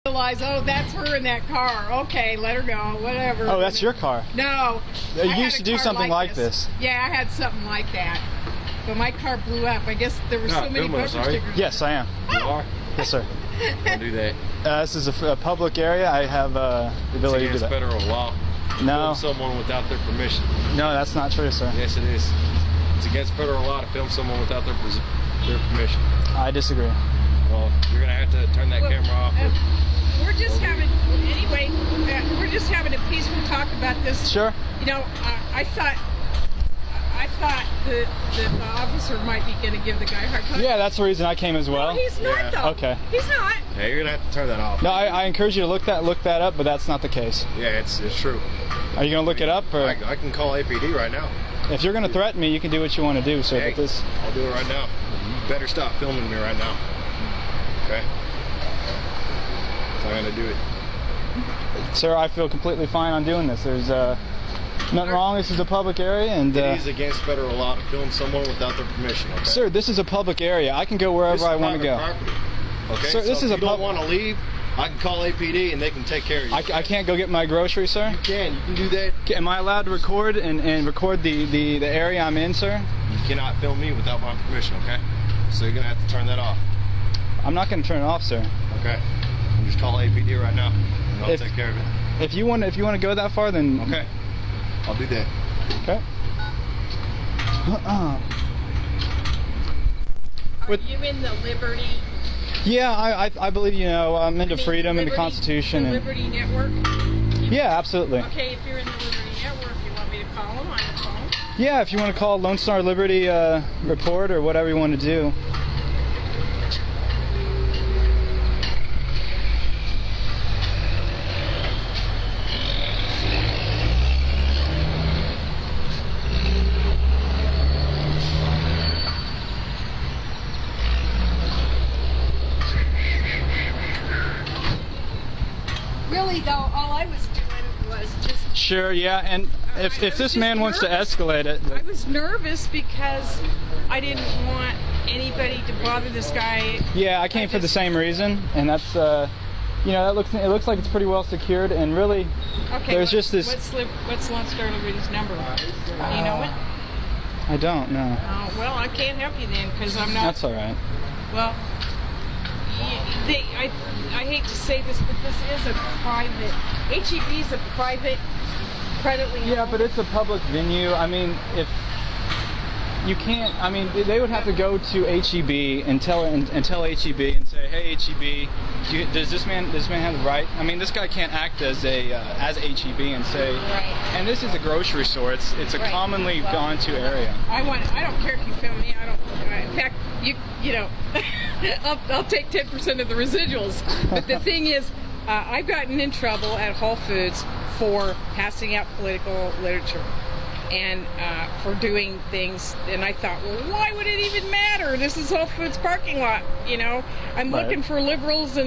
Realize, oh, that's her in that car. Okay, let her go, whatever. Oh, that's your car? No. You used to do something like this. Yeah, I had something like that. But my car blew up. I guess there were so many bumper stickers. Yes, I am. You are? Yes, sir. Don't do that. This is a public area. I have the ability to do that. It's federal law. No. Film someone without their permission. No, that's not true, sir. Yes, it is. It's against federal law to film someone without their permission. I disagree. Well, you're gonna have to turn that camera off. We're just having, anyway, we're just having a peaceful talk about this. Sure. You know, I thought the officer might be going to give the guy a hard time. Yeah, that's the reason I came as well. No, he's not, though. Okay. He's not. Yeah, you're gonna have to turn that off. No, I encourage you to look that up, but that's not the case. Yeah, it's true. Are you gonna look it up, or I can call APD right now. if you're gonna threaten me, you can do what you want to do, sir. Hey, but this, I'll do it right now. You better stop filming me right now. Okay. I'm gonna do it. sir, I feel completely fine on doing this. There's nothing wrong. This is a public area, and It is against federal law to film someone without their permission. Okay? sir, this is a public area. I can go wherever I want to go. Property. Okay. Sir, this so is if a you don't want to leave, I can call APD and they can take care of you. I can't go get my groceries, sir. You can do that. Am I allowed to record and record the area I'm in, sir? You cannot film me without my permission. Okay. So you're gonna have to turn that off. I'm not gonna turn it off, sir. Okay. You just call APD right now, and I'll take care of it. If you want to go that far, then okay. I'll do that. Okay. Are you in the Liberty? Yeah, I believe, you know, I'm into freedom and the Constitution. The Liberty Network? Yeah, absolutely. Okay, if you're in the Liberty Network, you want me to call them on the phone? Yeah, if you want to call Lone Star Liberty Report or whatever you want to do. Really, though, all I was doing was just... Sure, yeah, and if this man wants to escalate it... I was nervous because I didn't want anybody to bother this guy. Yeah, I came for the same reason, and that's, you know, it looks like it's pretty well secured, and really, okay, there's just this... What's Lone Star Liberty's number? Do you know it? I don't know. Oh, well, I can't help you then, because I'm not... That's all right. Well, I hate to say this, but this is a private... HEB is a private, privately owned... Yeah, but it's a public venue. I mean, if you can't... I mean, they would have to go to HEB and tell HEB and say, hey, HEB, does this man have the right? I mean, this guy can't act as HEB and say... Right. And this is a grocery store. It's a right. commonly gone to area. I don't care if you film me. In fact, you know, I'll take 10% of the residuals. But the thing is, I've gotten in trouble at Whole Foods for passing out political literature and for doing things. And I thought, well, why would it even matter? This is Whole Foods parking lot. You know, I'm right. looking for liberals or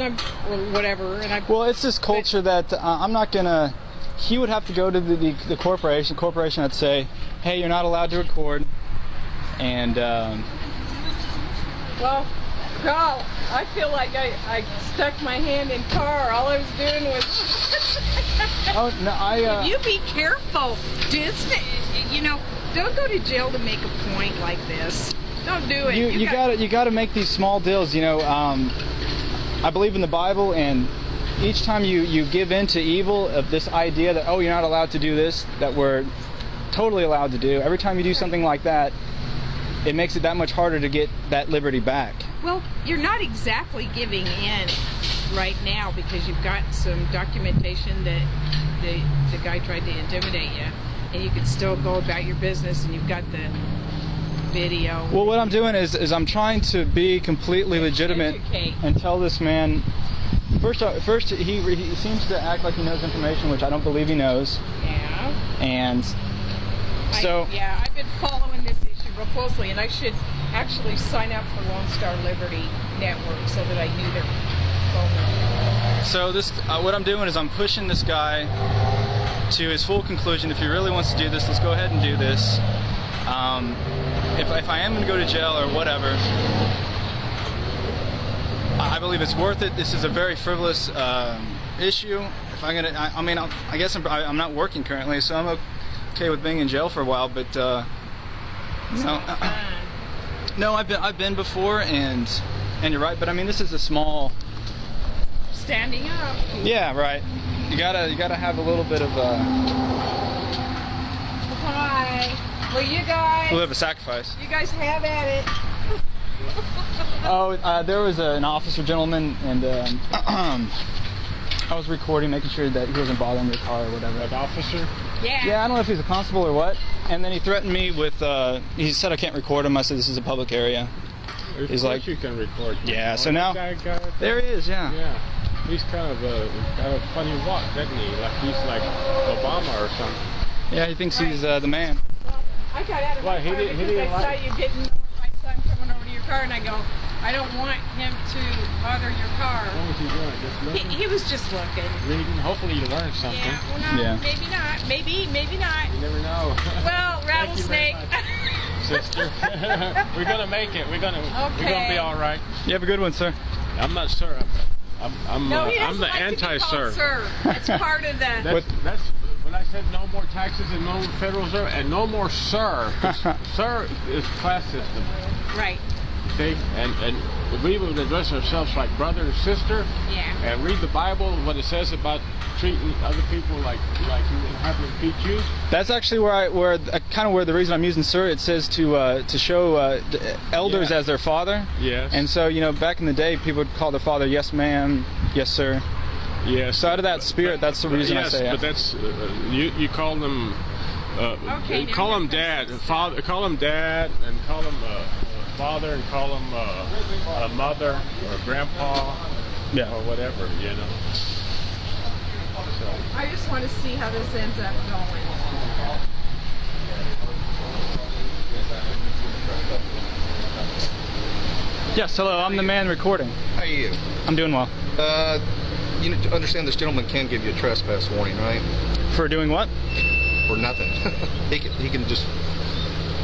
whatever. Well, it's this culture that I'm not gonna. He would have to go to the corporation. The corporation would say, hey, you're not allowed to record. And well, Carl, I feel like I stuck my hand in car. All I was doing was... oh, no, You be careful. You know, don't go to jail to make a point like this. Don't do it. You gotta make these small deals. You know, I believe in the Bible, and each time you give in to evil, of this idea that, oh, you're not allowed to do this, that we're totally allowed to do. Every time you do something like that, it makes it that much harder to get that liberty back. Well, you're not exactly giving in right now because you've got some documentation that the guy tried to intimidate you, and you can still go about your business, and you've got the video. Well, what I'm doing is I'm trying to be completely legitimate and tell this man. First, he seems to act like he knows information, which I don't believe he knows. Yeah. And so. Yeah, I've been following this issue real closely, and I should actually sign up for Lone Star Liberty Network so that I knew their phone number. So this, what I'm doing is I'm pushing this guy to his full conclusion. If he really wants to do this, let's go ahead and do this. If I am going to go to jail or whatever, believe it's worth it. This is a very frivolous issue. If I'm gonna, I mean, I guess I'm not working currently, so I'm okay with being in jail for a while. But you know, no, I've been before, and you're right. But I mean, this is a small. Standing up. Yeah, right. You gotta have a little bit of Hi. Well, you guys. a little bit of a sacrifice. You guys have at it. Oh, there was an officer gentleman, and I was recording, making sure that he wasn't bothering your car or whatever. An officer? Yeah. Yeah, I don't know if he's a constable or what. And then he threatened me with, he said I can't record him. I said this is a public area. He's like, you can record. Yeah, so now, That guy right there he is, yeah. Yeah. He's kind of a funny walk, doesn't he? Like he's like Obama or something. Yeah, he thinks he's the man. Well, I got out of Why, my he car didn't- he because didn't I saw like- you getting my son coming over to your car, and I go, I don't want him to bother your car. What was he doing? Just looking? He was just looking. Reading? Hopefully you learned something. Yeah, well, no, Yeah. maybe not. Maybe not. You never know. Well, Thank you very rattlesnake. much, sister. We're gonna make it. We're gonna be all right. You have a good one, sir. I'm not sir. I'm No, he I'm doesn't the like to be anti-sir. called sir. That's part of the. That's when I said no more taxes and no federal reserve and no more sir. 'Cause sir is class system. Right. See, and we would address ourselves like brother and sister. Yeah. And read the Bible, what it says about treating other people like you would have them treat you. That's actually where the reason I'm using sir. It says to show elders Yeah. as their father. Yes. And so, you know, back in the day, people would call their father yes ma'am, yes sir. Yes. So out of that spirit, that's the reason I say Yes, it. but that's you call them Okay, call now him that dad, makes sense. father. Call him dad, and call him father, and call him a mother or grandpa, Yeah. or whatever. You know. So, I just want to see how this ends up going. Yes, hello, I'm the man recording. How are you? I'm doing well. You need to understand this gentleman can give you a trespass warning, right? For doing what? Or nothing. he can just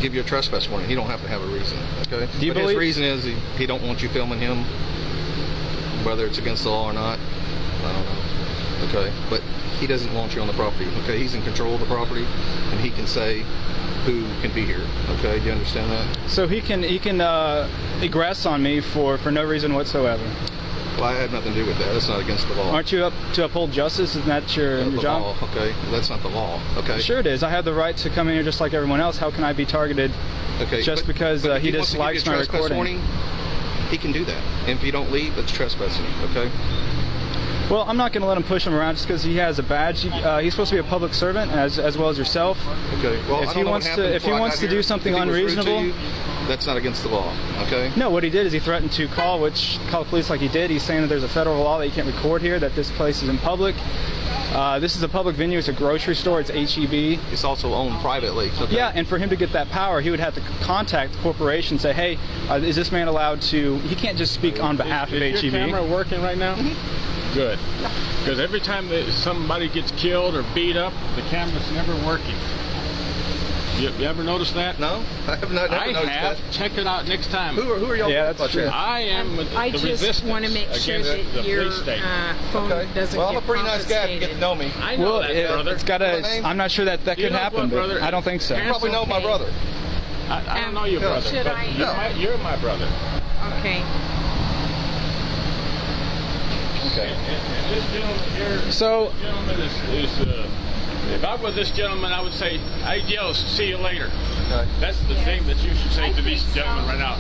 give you a trespass warning. He don't have to have a reason, okay? Do you but believe- his reason is he don't want you filming him, whether it's against the law or not. I don't know. Okay, but he doesn't want you on the property. Okay, he's in control of the property, and he can say who can be here. Okay, do you understand that? So he can egress on me for no reason whatsoever. Well, I had nothing to do with that. That's not against the law. Aren't you up to uphold justice? Isn't that your the job? law, okay? That's not the law. Okay. Sure it is. I have the right to come in here just like everyone else. How can I be targeted Okay, just but- because but if he wants to give you dislikes a my trespass recording? warning, he can do that. And if you don't leave, it's trespassing. Okay. Well, I'm not going to let him push him around just because he has a badge. He's supposed to be a public servant as well as yourself. Okay. Well, If I he don't know wants what to- happened if he before I wants got to do here. something If he was rude to unreasonable- you, that's not against the law. Okay. No, what he did is he threatened to call the police like he did. He's saying that there's a federal law that you can't record here, that this place is in public. This is a public venue. It's a grocery store. It's HEB. It's also owned privately. Okay. Yeah, and for him to get that power, he would have to contact the corporation and say, hey, is this man allowed to... He can't just speak on behalf of Is your camera HEB. working right now? Good. Because every time that somebody gets killed or beat up, the camera's never working. You ever notice that? No, I have not. I Never noticed have. that. Check it out next time. Who are y'all? Yeah, that's about true. that? I am with I the just resistance want to make sure against the that your police state. phone Okay. doesn't Well, I'm get a pretty nice guy if you get to know me. I know Well, that, brother. it's got My to... name? I'm not sure that You could know happen, what, but brother? I don't think so. You probably know my okay. brother. I don't know you, Yeah. brother. Should but I- you're my brother. Okay. Okay. And this gentleman here. So- This gentleman is if I were this gentleman, I would say, "Adios, see you later." Okay. That's the thing that you should say to these gentlemen right now.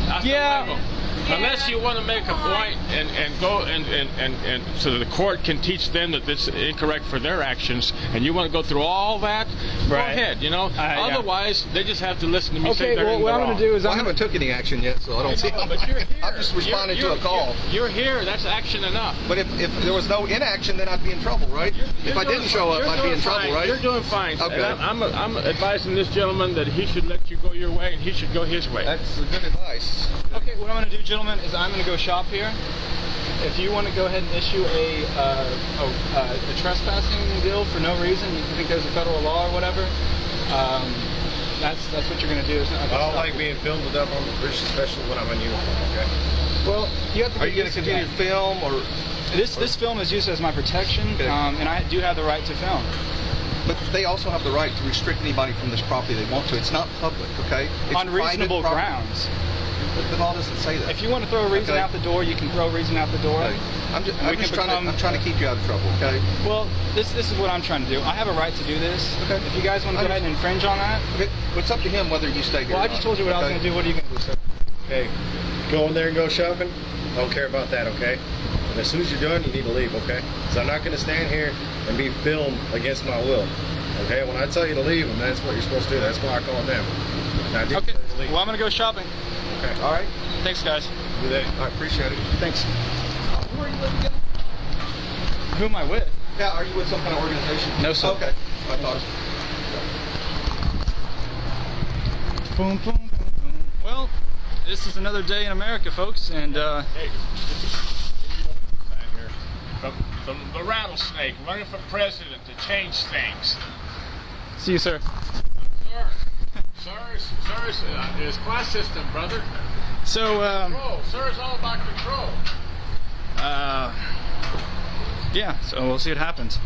Hasta Yeah. luego. Yeah. Unless you want to make a point and go and so that the court can teach them that this is incorrect for their actions, and you want to go through all that, go Right. ahead. You know. Yeah. Otherwise, they just have to listen to me say Okay, they're well, in what the I'm wrong. going to do is Well, I I'm going haven't took any action yet, so I don't see. No, but you're here. I'm just responding to a call. You're here. That's action enough. But if there was no inaction, then I'd be in trouble, right? If I didn't show up, I'd be in trouble, right? You're doing fine. Okay. And I'm advising this gentleman that he should let you go your way and he should go his way. That's good advice. Okay, what I'm going to do, gentlemen, is I'm going to go shop here. If you want to go ahead and issue a trespassing deal for no reason, you think there's a federal law or whatever, that's what you're going to do. It's not I don't like being filmed with that on the British, especially when I'm in uniform, okay? Well, you have to Are get you going used to to continue that. to film, or? This film is used as my protection, Okay. and I do have the right to film. But they also have the right to restrict anybody from this property they want to. It's not public, okay? It's On reasonable private property. grounds. But the law doesn't say that. If you want to throw a reason Okay. out the door, you can throw a reason out the door. Okay. I'm just, And we I'm just can trying to. I'm trying to keep you out of trouble, okay? Well, this is what I'm trying to do. I have a right to do this. Okay. If you guys want to go ahead and infringe on that, Okay. Well, it's up to him whether you stay here. well, or I just not, told you what I was okay? going to do. What are you going to do, sir? Hey, go in there and go shopping. I don't care about that, okay? But as soon as you're done, you need to leave, okay? Because I'm not going to stand here and be filmed against my will. Okay? When I tell you to leave, and that's what you're supposed to do. That's why I called them. And I did Okay. tell you to leave. Well, I'm going to go shopping. Okay. All right. Thanks, guys. Do that. I appreciate it. Thanks. Where are you with again? Who am I with? Yeah. Are you with some kind of organization? No, sir. Okay. I thought. Boom, boom, boom, boom. Well, this is another day in America, folks, and Hey, the rattlesnake running for president to change things. see you, sir. Sir is class system, brother. So, Control. Sir is all about control. yeah. So we'll see what happens.